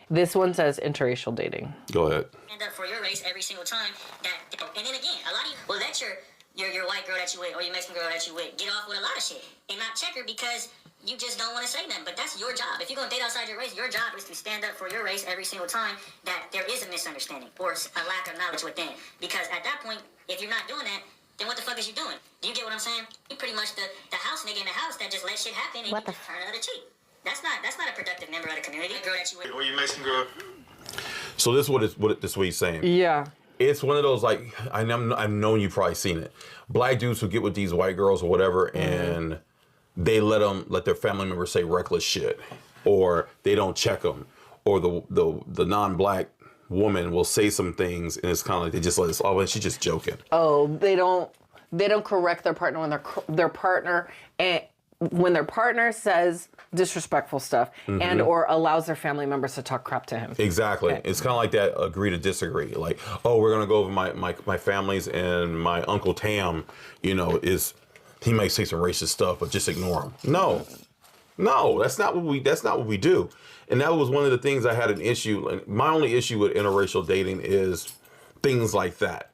This one says interracial dating. Go ahead. Stand up for your race every single time. And then again, a lot of you will let your white girl that you with or your Mexican girl that you with get off with a lot of shit and not check her because you just don't want to say nothing. But that's your job. If you're going to date outside your race, your job is to stand up for your race every single time that there is a misunderstanding or a lack of knowledge within. Because at that point, if you're not doing that, then what the fuck is you doing? Do you get what I'm saying? You pretty much the house nigga in the house that just let shit happen and you just turn another cheek. That's not a productive member of the community. The girl that you with or your Mexican girl. So this is what he's saying. Yeah. It's one of those, like, I've known you probably seen it. Black dudes who get with these white girls or whatever, and they let their family members say reckless shit, or they don't check them, or the non-black woman will say some things, and it's kind of like they just let us. Oh, and she's just joking. Oh, they don't correct their partner when their partner says disrespectful stuff and or allows their family members to talk crap to him. Exactly. Okay. It's kind of like that agree to disagree. Like, oh, we're going to go over my family's, and my Uncle Tam, he might say some racist stuff, but just ignore him. No, that's not what we do. And that was one of the things I had an issue. My only issue with interracial dating is things like that.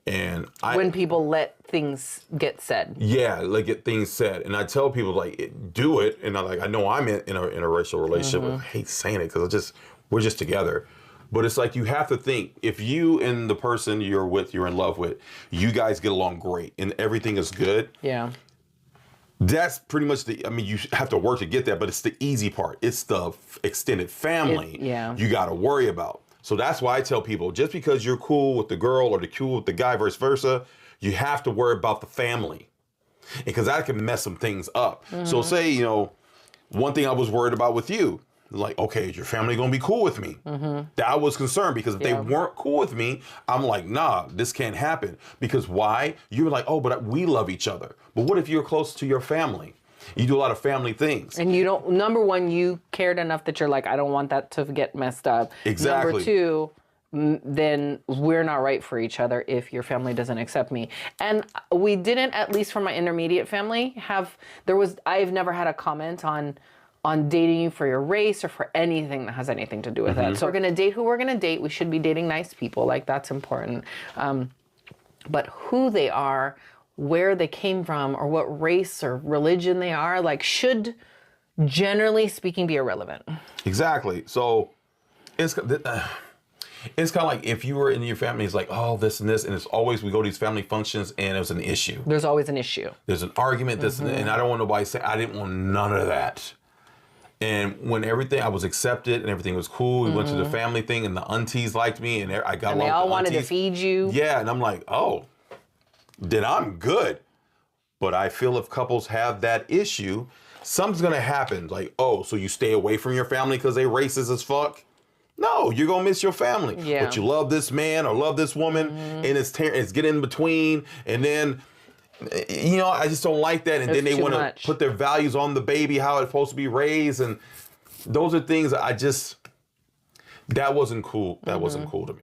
And when people let things get said. Yeah, like get things said. And I tell people, like, do it. And I know I'm in a interracial relationship. I hate saying it because we're just together. But it's like you have to think, if you and the person you're in love with, you guys get along great and everything is good. Yeah. That's pretty much you have to work to get that, but it's the easy part. It's the extended family you got to worry about. So that's why I tell people, just because you're cool with the girl or cool with the guy, vice versa, you have to worry about the family. Because that can mess some things up. So say, one thing I was worried about with you, like, okay, is your family going to be cool with me? That I was concerned because if they weren't cool with me, I'm like, nah, this can't happen. Because why? You're like, oh, but we love each other. But what if you're close to your family? You do a lot of family things. And you don't, number one, you cared enough that you're like, I don't want that to get messed up. Exactly. Number two, then we're not right for each other if your family doesn't accept me. And we didn't, at least for my intermediate family, I've never had a comment on dating you for your race or for anything that has anything to do with that. So we're going to date who we're going to date. We should be dating nice people. Like, that's important. But who they are, where they came from, or what race or religion they are, like, should, generally speaking, be irrelevant. Exactly. So it's kind of like if you were in your family, it's like, oh, this and this, and it's always, we go to these family functions and there's an issue. There's always an issue. There's an argument, this and I don't want nobody to say, I didn't want none of that. And when I was accepted and everything was cool, we went to the family thing and the aunties liked me and I got along with the aunties. And they all wanted to feed you. Yeah, and I'm like, oh, then I'm good. But I feel if couples have that issue, something's gonna happen. Like, oh, so you stay away from your family because they racist as fuck? No, you're gonna miss your family. Yeah. But you love this man or love this woman, and it's getting in between, and then, I just don't like that. And then they want to put their values on the baby, how it's supposed to be raised, and those are things that wasn't cool. That wasn't cool to me.